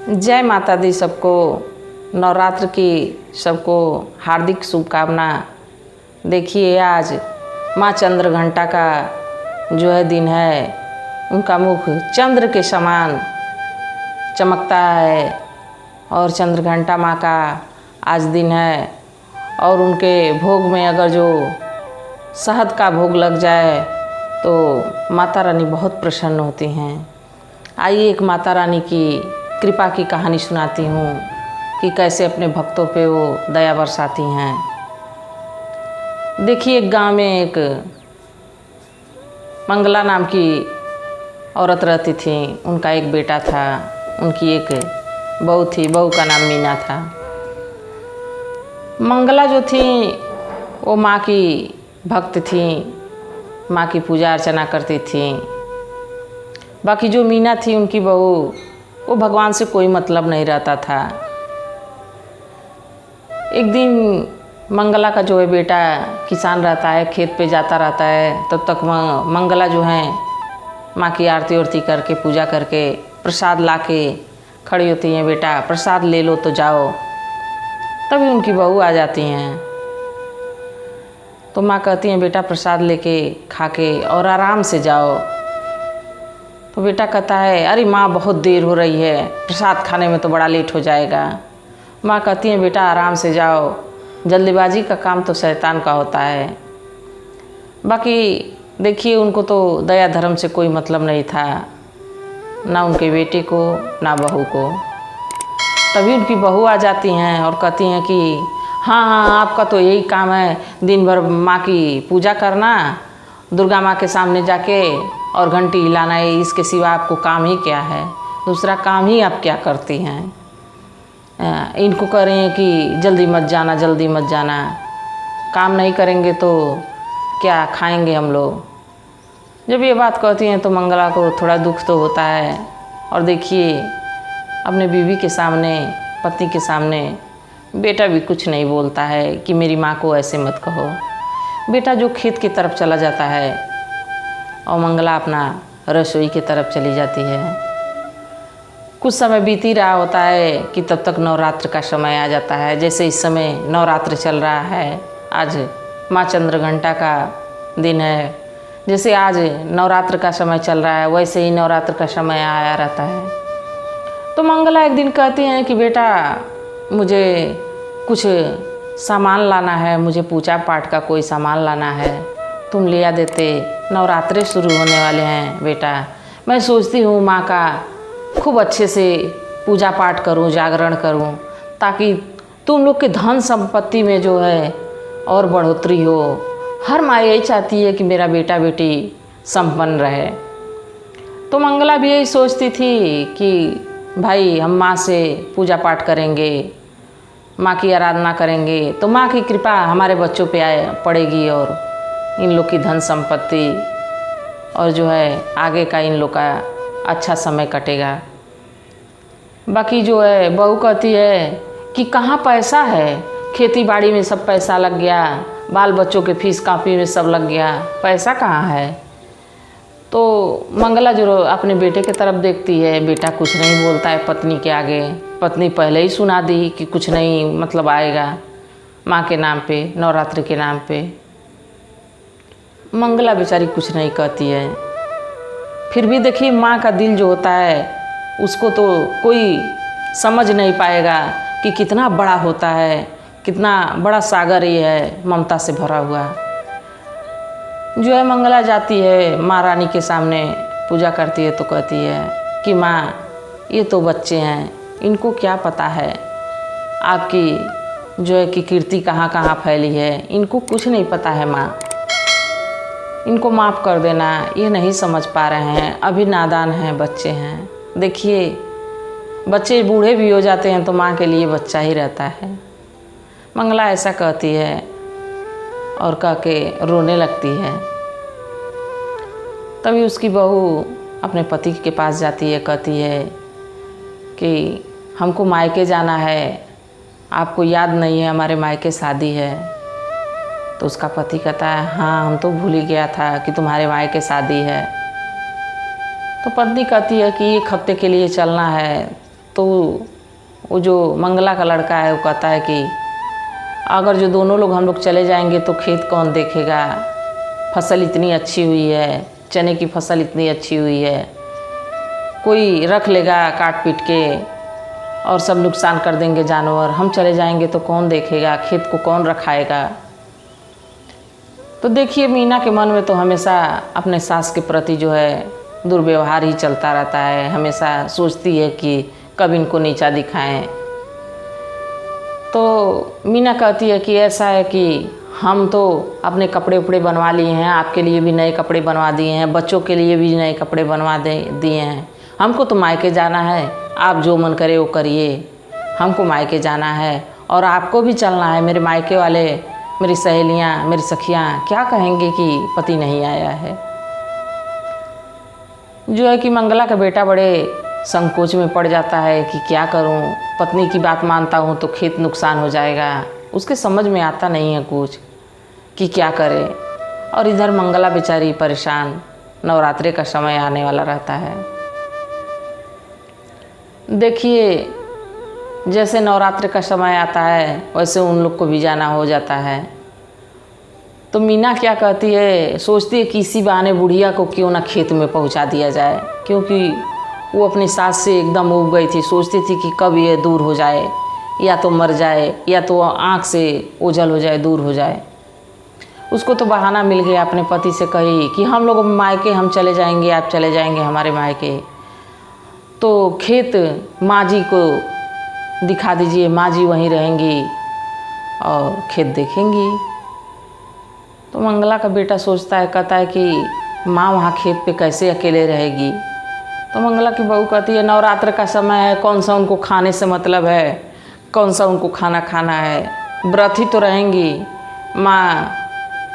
जय माता दी सबको। नवरात्र की सबको हार्दिक शुभकामना। देखिए आज माँ चंद्रघंटा का जो है दिन है, उनका मुख चंद्र के समान चमकता है और चंद्रघंटा माँ का आज दिन है। और उनके भोग में अगर जो शहद का भोग लग जाए तो माता रानी बहुत प्रसन्न होती हैं। आइए एक माता रानी की कृपा की कहानी सुनाती हूँ कि कैसे अपने भक्तों पे वो दया बरसाती हैं। देखिए एक गांव में एक मंगला नाम की औरत रहती थी। उनका एक बेटा था, उनकी एक बहू थी, बहू का नाम मीना था। मंगला जो थी वो माँ की भक्त थी, माँ की पूजा अर्चना करती थी। बाकी जो मीना थी उनकी बहू, वो भगवान से कोई मतलब नहीं रहता था। एक दिन मंगला का जो है बेटा किसान रहता है, खेत पे जाता रहता है। तब तक मंगला जो है माँ की आरती उरती करके पूजा करके प्रसाद लाके खड़ी होती हैं, बेटा प्रसाद ले लो तो जाओ। तभी उनकी बहू आ जाती हैं तो माँ कहती हैं बेटा प्रसाद लेके खा के और आराम से जाओ। तो बेटा कहता है अरे माँ बहुत देर हो रही है, प्रसाद खाने में तो बड़ा लेट हो जाएगा। माँ कहती हैं बेटा आराम से जाओ, जल्दबाजी का काम तो शैतान का होता है। बाकी देखिए उनको तो दया धर्म से कोई मतलब नहीं था, ना उनके बेटे को ना बहू को। तभी उनकी बहू आ जाती हैं और कहती हैं कि हाँ हाँ आपका तो यही काम है, दिन भर माँ की पूजा करना, दुर्गा माँ के सामने जाके और घंटी हिलाना है, इसके सिवा आपको काम ही क्या है, दूसरा काम ही आप क्या करती हैं। इनको कह रही हैं कि जल्दी मत जाना, जल्दी मत जाना, काम नहीं करेंगे तो क्या खाएंगे हम लोग। जब ये बात कहती हैं तो मंगला को थोड़ा दुख तो होता है। और देखिए अपने बीवी के सामने, पति के सामने बेटा भी कुछ नहीं बोलता है कि मेरी माँ को ऐसे मत कहो। बेटा जो खेत की तरफ चला जाता है और मंगला अपना रसोई की तरफ चली जाती है। कुछ समय बीती रहा होता है कि तब तक नवरात्र का समय आ जाता है। जैसे इस समय नवरात्र चल रहा है, आज माँ चंद्रघंटा का दिन है, जैसे आज नवरात्र का समय चल रहा है वैसे ही नवरात्र का समय आया रहता है। तो मंगला एक दिन कहती हैं कि बेटा मुझे कुछ सामान लाना है, मुझे पूजा पाठ का कोई सामान लाना है, तुम लिया देते, नवरात्रे शुरू होने वाले हैं बेटा। मैं सोचती हूँ माँ का खूब अच्छे से पूजा पाठ करूँ, जागरण करूँ, ताकि तुम लोग के धन संपत्ति में जो है और बढ़ोतरी हो। हर माँ यही चाहती है कि मेरा बेटा बेटी संपन्न रहे। तो मंगला भी यही सोचती थी कि भाई हम माँ से पूजा पाठ करेंगे, माँ की आराधना करेंगे तो माँ की कृपा हमारे बच्चों पे पड़ेगी और इन लोग की धन संपत्ति और जो है आगे का इन लोग का अच्छा समय कटेगा। बाकी जो है बहू कहती है कि कहाँ पैसा है, खेती बाड़ी में सब पैसा लग गया, बाल बच्चों के फीस कापी में सब लग गया, पैसा कहाँ है। तो मंगला जो अपने बेटे के तरफ देखती है, बेटा कुछ नहीं बोलता है पत्नी के आगे। पत्नी पहले ही सुना दी कि कुछ नहीं मतलब आएगा माँ के नाम पे, नवरात्रि के नाम पे। मंगला बेचारी कुछ नहीं कहती है। फिर भी देखिए माँ का दिल जो होता है उसको तो कोई समझ नहीं पाएगा कि कितना बड़ा होता है, कितना बड़ा सागर ये है ममता से भरा हुआ। जो है मंगला जाती है माँ रानी के सामने पूजा करती है तो कहती है कि माँ ये तो बच्चे हैं, इनको क्या पता है आपकी जो है कि कीर्ति कहाँ कहाँ फैली है, इनको कुछ नहीं पता है माँ, इनको माफ़ कर देना, ये नहीं समझ पा रहे हैं, अभी नादान हैं, बच्चे हैं। देखिए बच्चे बूढ़े भी हो जाते हैं तो माँ के लिए बच्चा ही रहता है। मंगला ऐसा कहती है और कह के रोने लगती है। तभी उसकी बहू अपने पति के पास जाती है, कहती है कि हमको मायके जाना है, आपको याद नहीं है हमारे मायके शादी है। तो उसका पति कहता है हाँ हम तो भूल ही गया था कि तुम्हारे मायके शादी है। तो पत्नी कहती है कि एक हफ्ते के लिए चलना है तो वो जो मंगला का लड़का है वो कहता है कि अगर जो दोनों लोग हम लोग चले जाएंगे तो खेत कौन देखेगा, फसल इतनी अच्छी हुई है, चने की फसल इतनी अच्छी हुई है, कोई रख लेगा काट पीट के और सब नुकसान कर देंगे जानवर, हम चले जाएंगे तो कौन देखेगा, खेत को कौन रखाएगा। तो देखिए मीना के मन में तो हमेशा अपने सास के प्रति जो है दुर्व्यवहार ही चलता रहता है, हमेशा सोचती है कि कब इनको नीचा दिखाएं। तो मीना कहती है कि ऐसा है कि हम तो अपने कपड़े उपड़े बनवा लिए हैं, आपके लिए भी नए कपड़े बनवा दिए हैं, बच्चों के लिए भी नए कपड़े बनवा दिए हैं, हमको तो मायके जाना है, आप जो मन करे वो करिए, हमको मायके जाना है और आपको भी चलना है। मेरे मायके वाले, मेरी सहेलियाँ, मेरी सखियाँ क्या कहेंगे कि पति नहीं आया है। जो है कि मंगला का बेटा बड़े संकोच में पड़ जाता है कि क्या करूं, पत्नी की बात मानता हूं तो खेत नुकसान हो जाएगा, उसके समझ में आता नहीं है कुछ कि क्या करे। और इधर मंगला बेचारी परेशान, नवरात्रि का समय आने वाला रहता है। देखिए जैसे नवरात्रि का समय आता है वैसे उन लोग को भी जाना हो जाता है। तो मीना क्या कहती है, सोचती है कि इसी बहाने बुढ़िया को क्यों ना खेत में पहुंचा दिया जाए, क्योंकि वो अपनी सास से एकदम उब गई थी, सोचती थी कि कब ये दूर हो जाए, या तो मर जाए या तो आँख से ओझल हो जाए, दूर हो जाए। उसको तो बहाना मिल गया, अपने पति से कही कि हम लोग मायके हम चले जाएंगे, आप चले जाएंगे हमारे मायके, तो खेत माँ जी को दिखा दीजिए, माँ जी वहीं रहेंगी और खेत देखेंगी। तो मंगला का बेटा सोचता है, कहता है कि माँ वहाँ खेत पे कैसे अकेले रहेगी। तो मंगला की बहू कहती है नवरात्र का समय है, कौन सा उनको खाने से मतलब है, कौन सा उनको खाना खाना है, व्रत ही तो रहेंगी। माँ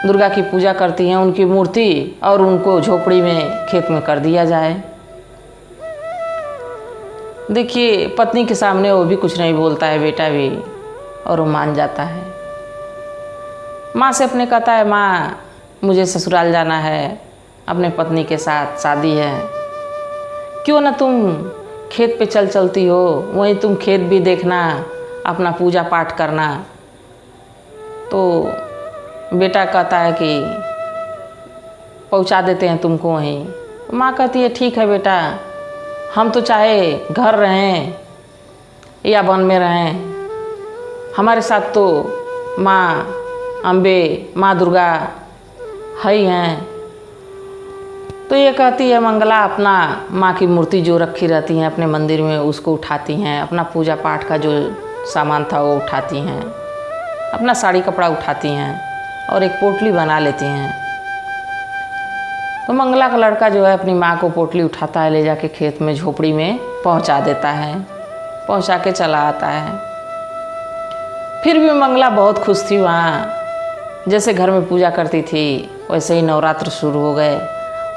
दुर्गा की पूजा करती हैं, उनकी मूर्ति और उनको झोपड़ी में खेत में कर दिया जाए। देखिए पत्नी के सामने वो भी कुछ नहीं बोलता है, बेटा भी, और वो मान जाता है। माँ से अपने कहता है माँ मुझे ससुराल जाना है, अपने पत्नी के साथ शादी है, क्यों ना तुम खेत पे चलती हो, वहीं तुम खेत भी देखना, अपना पूजा पाठ करना। तो बेटा कहता है कि पहुँचा देते हैं तुमको वहीं। माँ कहती है ठीक है बेटा, हम तो चाहे घर रहें या वन में रहें, हमारे साथ तो माँ अम्बे, माँ दुर्गा है ही हैं। तो ये कहती है मंगला अपना माँ की मूर्ति जो रखी रहती हैं अपने मंदिर में उसको उठाती हैं, अपना पूजा पाठ का जो सामान था वो उठाती हैं, अपना साड़ी कपड़ा उठाती हैं और एक पोटली बना लेती हैं। तो मंगला का लड़का जो है अपनी माँ को पोटली उठाता है, ले जाके खेत में झोपड़ी में पहुँचा देता है, पहुँचा के चला आता है। फिर भी मंगला बहुत खुश थी, वहाँ जैसे घर में पूजा करती थी वैसे ही नवरात्र शुरू हो गए।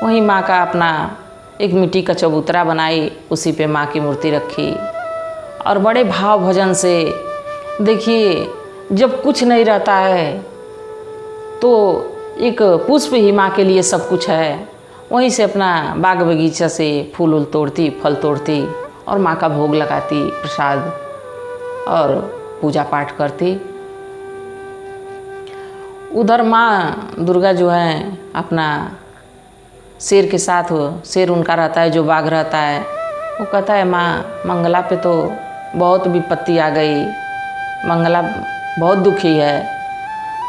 वहीं माँ का अपना एक मिट्टी का चबूतरा बनाई, उसी पे माँ की मूर्ति रखी और बड़े भाव भजन से। देखिए जब कुछ नहीं रहता है तो एक पुष्प ही माँ के लिए सब कुछ है। वहीं से अपना बाग बगीचा से फूल उल तोड़ती, फल तोड़ती और माँ का भोग लगाती, प्रसाद और पूजा पाठ करती। उधर माँ दुर्गा जो है अपना शेर के साथ, शेर उनका रहता है जो बाघ रहता है, वो कहता है माँ मंगला पे तो बहुत विपत्ति आ गई, मंगला बहुत दुखी है।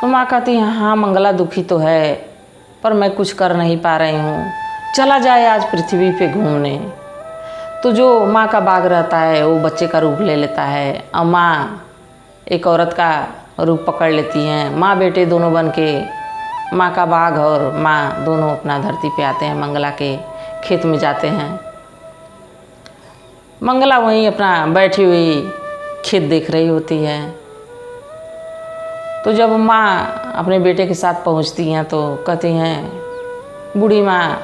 तो माँ कहती है हाँ मंगला दुखी तो है, पर मैं कुछ कर नहीं पा रही हूँ, चला जाए आज पृथ्वी पे घूमने। तो जो माँ का बाघ रहता है वो बच्चे का रूप ले लेता है और माँ एक औरत का रूप पकड़ लेती हैं। माँ बेटे दोनों बन के माँ का बाघ और माँ दोनों अपना धरती पे आते हैं, मंगला के खेत में जाते हैं। मंगला वहीं अपना बैठी हुई खेत देख रही होती है। तो जब माँ अपने बेटे के साथ पहुँचती हैं तो कहती हैं बूढ़ी माँ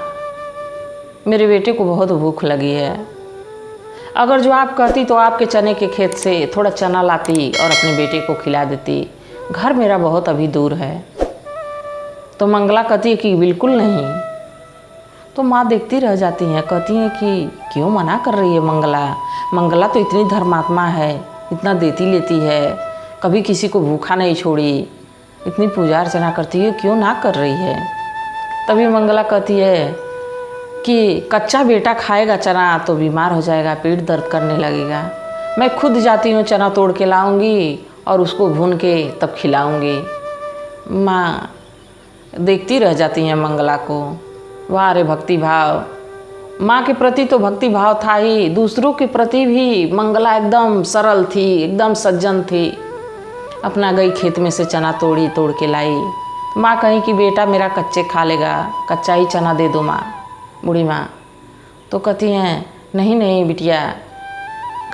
मेरे बेटे को बहुत भूख लगी है, अगर जो आप कहती तो आपके चने के खेत से थोड़ा चना लाती और अपने बेटे को खिला देती, घर मेरा बहुत अभी दूर है। तो मंगला कहती है कि बिल्कुल नहीं। तो माँ देखती रह जाती हैं, कहती हैं कि क्यों मना कर रही है मंगला, मंगला तो इतनी धर्मात्मा है, इतना देती लेती है, कभी किसी को भूखा नहीं छोड़ी, इतनी पूजा अर्चना करती है, क्यों ना कर रही है। तभी मंगला कहती है कि कच्चा बेटा खाएगा चना तो बीमार हो जाएगा, पेट दर्द करने लगेगा। मैं खुद जाती हूँ, चना तोड़ के लाऊंगी और उसको भून के तब खिलाऊंगी। माँ देखती रह जाती हैं मंगला को। वाह रे भक्ति भाव! माँ के प्रति तो भक्ति भाव था ही, दूसरों के प्रति भी मंगला एकदम सरल थी, एकदम सज्जन थी। अपना गई खेत में से चना तोड़ के लाई। माँ कहीं कि बेटा मेरा कच्चे खा लेगा, कच्चा ही चना दे दो माँ, बूढ़ी माँ। तो कहती हैं नहीं नहीं बिटिया,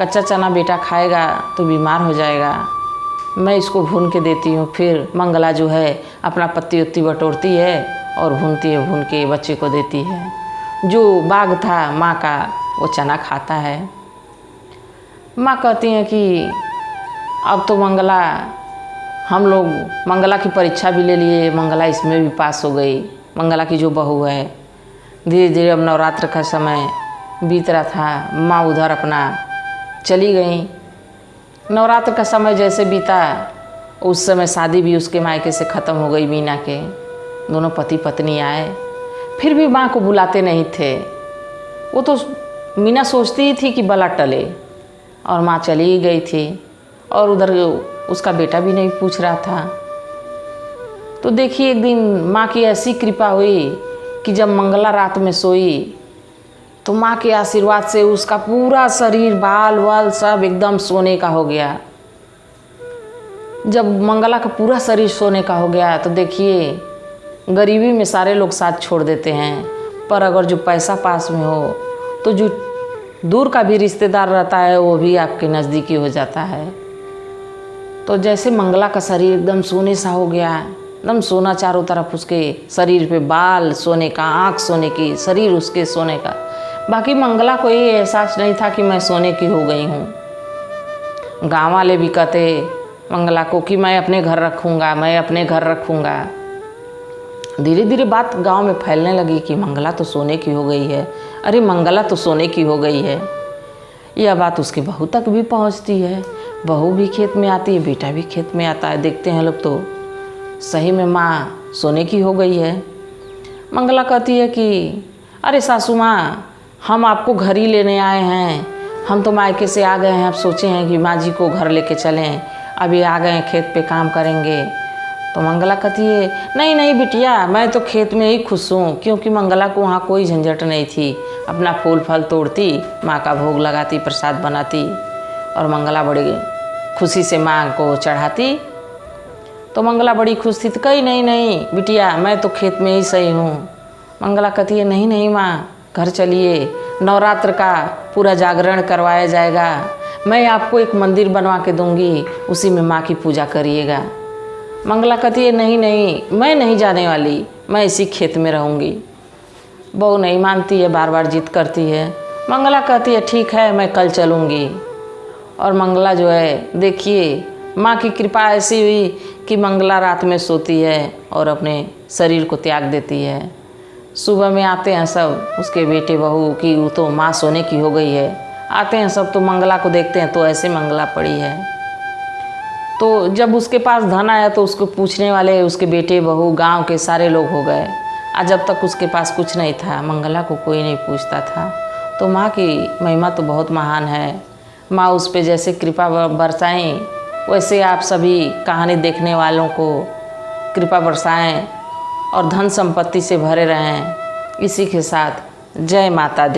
कच्चा चना बेटा खाएगा तो बीमार हो जाएगा, मैं इसको भून के देती हूँ। फिर मंगला जो है अपना पत्ती उत्ती बटोरती है और भून के बच्चे को देती है। जो बाग था माँ का वो चना खाता है। माँ कहती हैं कि अब तो मंगला, हम लोग मंगला की परीक्षा भी ले लिए, मंगला इसमें भी पास हो गई। मंगला की जो बहू है, धीरे धीरे अब नवरात्र का समय बीत रहा था, माँ उधर अपना चली गई। नवरात्र का समय जैसे बीता, उस समय शादी भी उसके मायके से ख़त्म हो गई। मीना के दोनों पति पत्नी आए, फिर भी माँ को बुलाते नहीं थे। वो तो मीना सोचती ही थी कि बला टले, और माँ चली ही गई थी। और उधर उसका बेटा भी नहीं पूछ रहा था। तो देखिए एक दिन माँ की ऐसी कृपा हुई कि जब मंगला रात में सोई तो माँ के आशीर्वाद से उसका पूरा शरीर, बाल वाल सब एकदम सोने का हो गया। जब मंगला का पूरा शरीर सोने का हो गया तो देखिए गरीबी में सारे लोग साथ छोड़ देते हैं, पर अगर जो पैसा पास में हो तो जो दूर का भी रिश्तेदार रहता है वो भी आपके नज़दीकी हो जाता है। तो जैसे मंगला का शरीर एकदम सोने सा हो गया, एकदम सोना, चारों तरफ उसके शरीर पे बाल सोने का, आँख सोने की, शरीर उसके सोने का। बाकी मंगला को ये एहसास नहीं था कि मैं सोने की हो गई हूँ। गाँव वाले भी कहते मंगला को कि मैं अपने घर रखूँगा, मैं अपने घर रखूँगा। धीरे धीरे बात गांव में फैलने लगी कि मंगला तो सोने की हो गई है, अरे मंगला तो सोने की हो गई है। यह बात उसके बहू तक भी पहुंचती है। बहू भी खेत में आती है, बेटा भी खेत में आता है। देखते हैं लोग तो सही में माँ सोने की हो गई है। मंगला कहती है कि अरे सासू माँ, हम आपको घर ही लेने आए हैं, हम तो मायके से आ गए हैं, अब सोचे हैं कि माँ जी को घर लेके चलें, अभी आ गए हैं, खेत पे काम करेंगे। तो मंगला कहती है नहीं नहीं बिटिया, मैं तो खेत में ही खुश हूँ, क्योंकि मंगला को वहाँ कोई झंझट नहीं थी। अपना फूल फल तोड़ती, माँ का भोग लगाती, प्रसाद बनाती और मंगला बड़ी खुशी से माँ को चढ़ाती। तो मंगला बड़ी खुश थी। तो कही नहीं नहीं बिटिया, मैं तो खेत में ही सही हूँ। मंगला कहती है नहीं नहीं माँ, घर चलिए, नवरात्र का पूरा जागरण करवाया जाएगा, मैं आपको एक मंदिर बनवा के दूँगी, उसी में माँ की पूजा करिएगा। मंगला कहती है नहीं नहीं, मैं नहीं जाने वाली, मैं इसी खेत में रहूँगी। बहू नहीं मानती है, बार बार जिद करती है। मंगला कहती है ठीक है, मैं कल चलूँगी। और मंगला जो है देखिए माँ की कृपा ऐसी हुई कि मंगला रात में सोती है और अपने शरीर को त्याग देती है। सुबह में आते हैं सब उसके बेटे बहू की, वो तो माँ सोने की हो गई है। आते हैं सब तो मंगला को देखते हैं तो ऐसे मंगला पड़ी है। तो जब उसके पास धन आया तो उसको पूछने वाले उसके बेटे बहू गांव के सारे लोग हो गए। आज जब तक उसके पास कुछ नहीं था, मंगला को कोई नहीं पूछता था। तो माँ की महिमा तो बहुत महान है। माँ उस पे जैसे कृपा बरसाएं, वैसे आप सभी कहानी देखने वालों को कृपा बरसाएं और धन संपत्ति से भरे रहें। इसी के साथ जय माता दी।